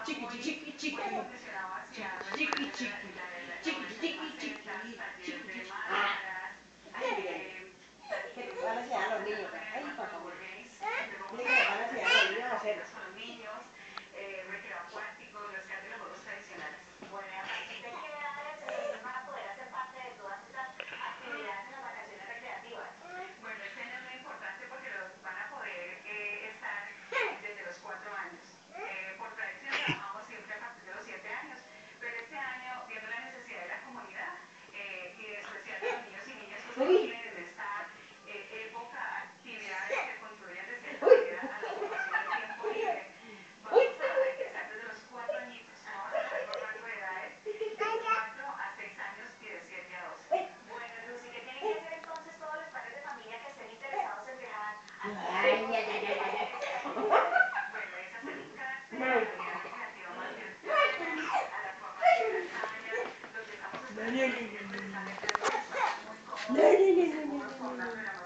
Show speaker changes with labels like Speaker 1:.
Speaker 1: Chiqui, chiqui, chiqui, chiqui, chiqui, chiqui, chiqui, chiqui. ¿Qué te van a enseñar a los niños? Ay, papá. Dile que le van a enseñar a los niños a hacerlo. Uy. Ay, ay, ay, ay, ay. No, no, no, no, no, no, no. No, no, no, no, no, no, no.